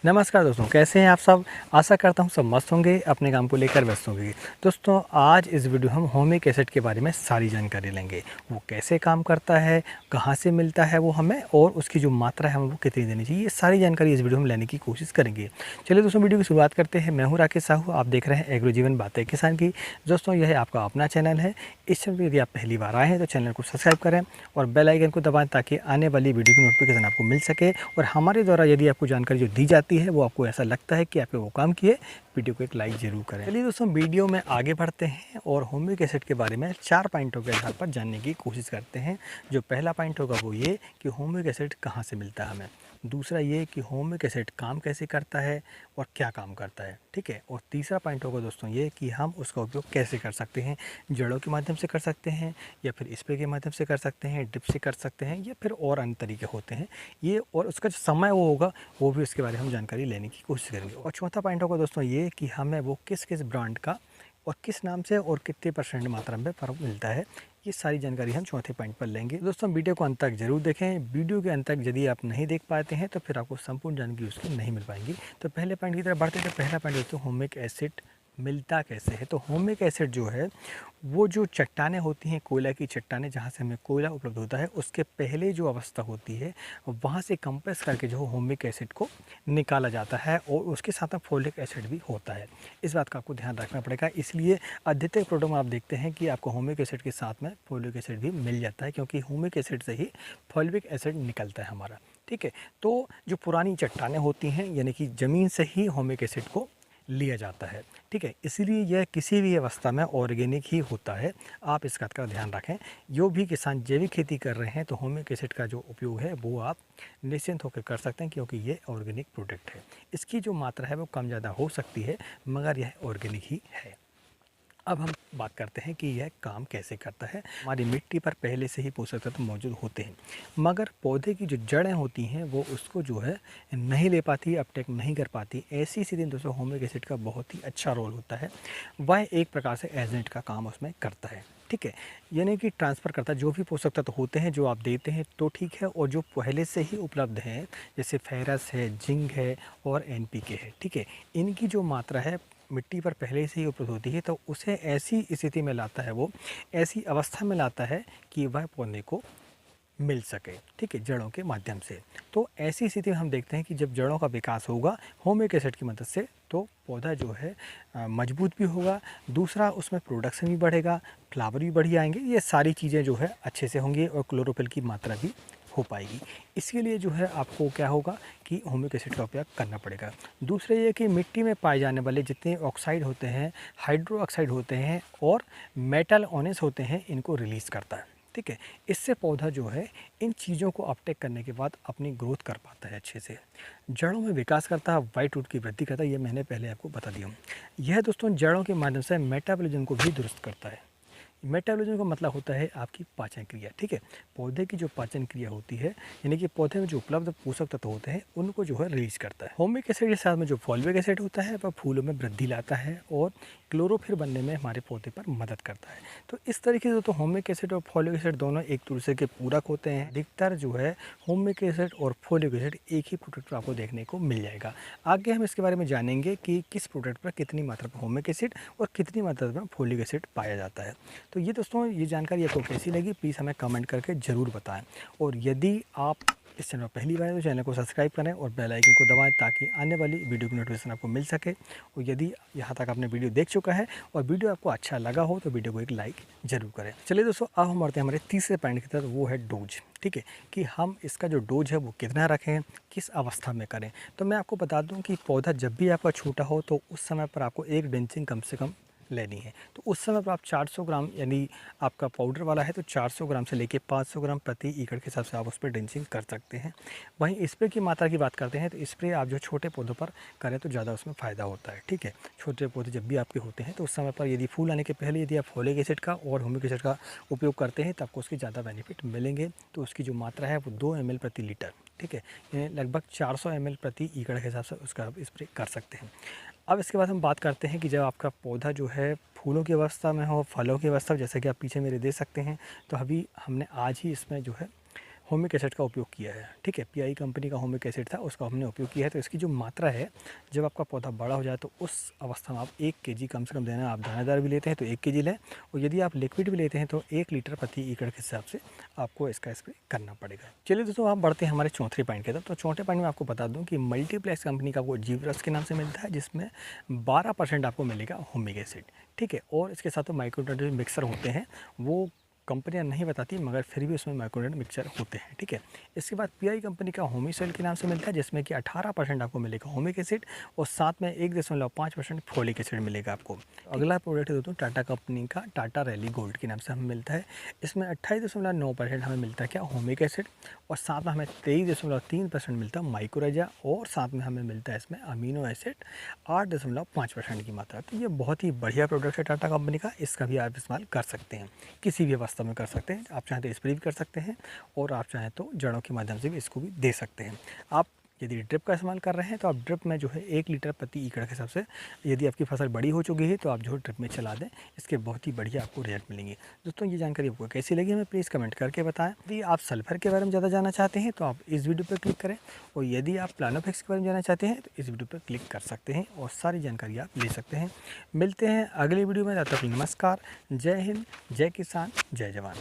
नमस्कार दोस्तों, कैसे हैं आप सब। आशा करता हूँ सब मस्त होंगे, अपने काम को लेकर व्यस्त होंगे। दोस्तों आज इस वीडियो हम होमिक एसिड के बारे में सारी जानकारी लेंगे। वो कैसे काम करता है, कहाँ से मिलता है वो हमें, और उसकी जो मात्रा है हमें वो कितनी देनी चाहिए, ये सारी जानकारी इस वीडियो में लेने की कोशिश करेंगे। चलिए दोस्तों वीडियो की शुरुआत करते हैं। मैं हूँ राकेश साहू, आप देख रहे हैं एग्रो जीवन बातें किसान की। दोस्तों यह आपका अपना चैनल है। इस चैनल पर यदि आप पहली बार आए हैं तो चैनल को सब्सक्राइब करें और बेल आइकन को दबाएं ताकि आने वाली वीडियो की नोटिफिकेशन आपको मिल सके। और हमारे द्वारा यदि आपको जानकारी जो दी जाती है वो आपको ऐसा लगता है कि आपने वो काम किए, वीडियो को एक लाइक जरूर करें। चलिए दोस्तों वीडियो में आगे बढ़ते हैं और होमिक एसिड के बारे में 4 पॉइंटों के आधार पर जानने की कोशिश करते हैं। जो पहला पॉइंट होगा वो ये कि होमिक एसिड कहाँ से मिलता है हमें। दूसरा ये कि होमिक एसिड काम कैसे करता है और क्या काम करता है, ठीक है। और तीसरा पॉइंट होगा दोस्तों ये कि हम उसका उपयोग कैसे कर सकते हैं। जड़ों के माध्यम से कर सकते हैं, या फिर स्प्रे के माध्यम से कर सकते हैं, ड्रिप से कर सकते हैं, या फिर और अन्य तरीके होते हैं ये। और उसका जो समय वो होगा वो भी उसके बारे में हम जानकारी लेने की कोशिश करेंगे। और चौथा पॉइंट होगा दोस्तों ये कि हमें वो किस किस ब्रांड का और किस नाम से और कितने % मात्रा में फ़र्क मिलता है, ये सारी जानकारी हम चौथे पॉइंट पर लेंगे। दोस्तों वीडियो को अंत तक जरूर देखें। वीडियो के अंत तक यदि आप नहीं देख पाते हैं तो फिर आपको संपूर्ण जानकारी उसकी नहीं मिल पाएंगी। तो पहले पॉइंट की तरफ बढ़ते हैं। तो पहला पॉइंट दोस्तों होमिक एसिड मिलता कैसे है। तो होमिक एसिड जो है वो जो चट्टानें होती हैं, कोयला की चट्टानें जहाँ से हमें कोयला उपलब्ध होता है, उसके पहले जो अवस्था होती है वहाँ से कंप्रेस करके जो होमिक एसिड को निकाला जाता है, और उसके साथ में फोलिक एसिड भी होता है। इस बात का आपको ध्यान रखना पड़ेगा। इसलिए अधिकतर प्रोडक्ट में आप देखते हैं कि आपको होमिक एसिड के साथ में फोलिक एसिड भी मिल जाता है, क्योंकि होमिक एसिड से ही फोलिक एसिड निकलता है हमारा, ठीक है। तो जो पुरानी चट्टानें होती हैं यानी कि ज़मीन से ही होमिक एसिड को लिया जाता है, ठीक है। इसीलिए यह किसी भी अवस्था में ऑर्गेनिक ही होता है। आप इस बात का ध्यान रखें। जो भी किसान जैविक खेती कर रहे हैं तो होमिक एसिड का जो उपयोग है वो आप निश्चिंत होकर कर सकते हैं, क्योंकि ये ऑर्गेनिक प्रोडक्ट है। इसकी जो मात्रा है वो कम ज़्यादा हो सकती है, मगर यह ऑर्गेनिक ही है। अब हम बात करते हैं कि यह काम कैसे करता है। हमारी मिट्टी पर पहले से ही पोषक तत्व मौजूद होते हैं, मगर पौधे की जो जड़ें होती हैं वो उसको जो है नहीं ले पाती, अपटेक नहीं कर पाती। ऐसी स्थिति में दोस्तों होमिक एसिड का बहुत ही अच्छा रोल होता है। वह एक प्रकार से एजेंट का काम उसमें करता है, ठीक है। यानी कि ट्रांसफ़र करता है। जो भी पोषक तत्व होते हैं जो आप देते हैं तो ठीक है, और जो पहले से ही उपलब्ध हैं जैसे फेरस है, जिंक है और एनपीके है, ठीक है, इनकी जो मात्रा है मिट्टी पर पहले से ही उपलब्ध होती है, तो उसे ऐसी स्थिति में लाता है, वो ऐसी अवस्था में लाता है कि वह पौधे को मिल सके, ठीक है, जड़ों के माध्यम से। तो ऐसी स्थिति में हम देखते हैं कि जब जड़ों का विकास होगा होमिक एसिड की मदद से, तो पौधा जो है मजबूत भी होगा। दूसरा उसमें प्रोडक्शन भी बढ़ेगा, फ्लावर भी बढ़िया आएंगे, ये सारी चीज़ें जो है अच्छे से होंगी, और क्लोरोफिल की मात्रा भी हो पाएगी। इसके लिए जो है आपको क्या होगा कि होमिक एसिड का उपयोग करना पड़ेगा। दूसरे ये कि मिट्टी में पाए जाने वाले जितने ऑक्साइड होते हैं, हाइड्रो ऑक्साइड होते हैं और मेटल ऑनेस होते हैं, इनको रिलीज़ करता है, ठीक है। इससे पौधा जो है इन चीज़ों को अपटेक करने के बाद अपनी ग्रोथ कर पाता है अच्छे से, जड़ों में विकास करता है, वाइट रूट की वृद्धि करता है। ये मैंने पहले आपको बता दिया हूँ। यह दोस्तों जड़ों के माध्यम से मेटाबॉलिज्म को भी दुरुस्त करता है। मेटाबॉलिज्म का मतलब होता है आपकी पाचन क्रिया, ठीक है। पौधे की जो पाचन क्रिया होती है, यानी कि पौधे में जो उपलब्ध पोषक तत्व होते हैं उनको जो है रिलीज करता है। होमिक एसिड के साथ में जो फॉलिक एसिड होता है वह फूलों में वृद्धि लाता है और क्लोरोफिल बनने में हमारे पौधे पर मदद करता है। तो इस तरीके से तो होमिक एसिड और फॉलिक एसिड दोनों एक दूसरे के पूरक होते हैं। अधिकतर जो है होमिक एसिड और फॉलिक एसिड एक ही प्रोडक्ट पर आपको देखने को मिल जाएगा। आगे हम इसके बारे में जानेंगे कि किस प्रोडक्ट पर कितनी मात्रा में होमिक एसिड और कितनी मात्रा में फॉलिक एसिड पाया जाता है। तो ये दोस्तों ये जानकारी आपको कैसी लगी प्लीज़ हमें कमेंट करके ज़रूर बताएं। और यदि आप इस चैनल पर पहली बार है तो चैनल को सब्सक्राइब करें और बेल आइकन को दबाएं ताकि आने वाली वीडियो की नोटिफिकेशन आपको मिल सके। और यदि यहाँ तक आपने वीडियो देख चुका है और वीडियो आपको अच्छा लगा हो तो वीडियो को एक लाइक ज़रूर करें। चलिए दोस्तों अब हम बढ़ते हैं हमारे तीसरे पॉइंट की तरफ, वो है डोज, ठीक है, कि हम इसका जो डोज है वो कितना रखें, किस अवस्था में करें। तो मैं आपको बता दूं कि पौधा जब भी आपका छोटा हो तो उस समय पर आपको एक ड्रेंचिंग कम से कम लेनी है। तो उस समय पर आप 400 ग्राम, यानी आपका पाउडर वाला है तो 400 ग्राम से लेके 500 ग्राम प्रति एकड़ के हिसाब से आप उस पर ड्रेंचिंग कर सकते हैं। वहीं स्प्रे की मात्रा की बात करते हैं तो स्प्रे आप जो छोटे पौधों पर करें तो ज़्यादा उसमें फ़ायदा होता है, ठीक है। छोटे पौधे जब भी आपके होते हैं तो उस समय पर यदि फूल आने के पहले यदि आप फॉलिक एसिड का और होमिक एसिड का उपयोग करते हैं तो आपको उसके ज़्यादा बेनिफिट मिलेंगे। तो उसकी जो मात्रा है वो 2 ml प्रति लीटर, ठीक है, यानी लगभग 400 ml प्रति एकड़ के हिसाब से उसका आप स्प्रे कर सकते हैं। अब इसके बाद हम बात करते हैं कि जब आपका पौधा जो है फूलों की अवस्था में हो, फलों की अवस्था, जैसे कि आप पीछे मेरे देख सकते हैं, तो अभी हमने आज ही इसमें जो है होमिक एसिड का उपयोग किया है। ठीक है, पीआई कंपनी का होमिक एसिड था, उसका हमने उपयोग किया है। तो इसकी जो मात्रा है, जब आपका पौधा बड़ा हो जाए तो उस अवस्था में आप 1 केजी कम से कम देना। आप दानेदार भी लेते हैं तो 1 केजी लें, और यदि आप लिक्विड भी लेते हैं तो 1 लीटर प्रति एकड़ के हिसाब से आपको इसका स्प्रे करना पड़ेगा। चलिए दोस्तों, आप बढ़ते हैं हमारे चौथे पॉइंट की तरफ। तो चौथे पॉइंट में आपको बता दूं कि मल्टीप्लेक्स कंपनी का वो जीवरस के नाम से मिलता है, जिसमें 12% आपको मिलेगा होमिक एसिड। ठीक है, और इसके साथ तो माइक्रोन्यूट्रिएंट मिक्सर होते हैं, वो कंपनियां नहीं बताती, मगर फिर भी उसमें माइक्रोन्यूट्रिएंट मिक्सचर होते हैं। ठीक है, इसके बाद पीआई कंपनी का होमिसॉइल के नाम से मिलता है, जिसमें कि 18% आपको मिलेगा होमिक एसिड, और साथ में 1.5% फोलिक एसिड मिलेगा आपको। अगला प्रोडक्ट है दोस्तों टाटा कंपनी का टाटा रैली गोल्ड के नाम से हमें मिलता है। इसमें 28.9% हमें मिलता है क्या, होमिक एसिड, और साथ में हमें 23.3% मिलता है माइक्रोरेजा, और साथ में हमें मिलता है इसमें अमीनो एसिड 8.5% की मात्रा। तो ये बहुत ही बढ़िया प्रोडक्ट है टाटा कंपनी का, इसका भी आप इस्तेमाल कर सकते हैं, किसी भी अवस्था में कर सकते हैं। आप चाहें तो स्प्रे भी कर सकते हैं, और आप चाहें तो जड़ों के माध्यम से भी इसको भी दे सकते हैं। आप यदि ड्रिप का इस्तेमाल कर रहे हैं तो आप ड्रिप में जो है 1 लीटर प्रति एकड़ के हिसाब से, यदि आपकी फसल बड़ी हो चुकी है तो आप जो है ड्रिप में चला दें, इसके बहुत ही बढ़िया आपको रिजल्ट मिलेंगे। दोस्तों, ये जानकारी आपको कैसी लगी हमें प्लीज़ कमेंट करके बताएं। यदि आप सल्फर के बारे में ज़्यादा जानना चाहते हैं तो आप इस वीडियो पर क्लिक करें, और यदि आप प्लानोफिक्स के बारे में जानना चाहते हैं तो इस वीडियो पर क्लिक कर सकते हैं, और सारी जानकारी आप ले सकते हैं। मिलते हैं अगली वीडियो में, तब तक नमस्कार, जय हिंद, जय किसान, जय जवान।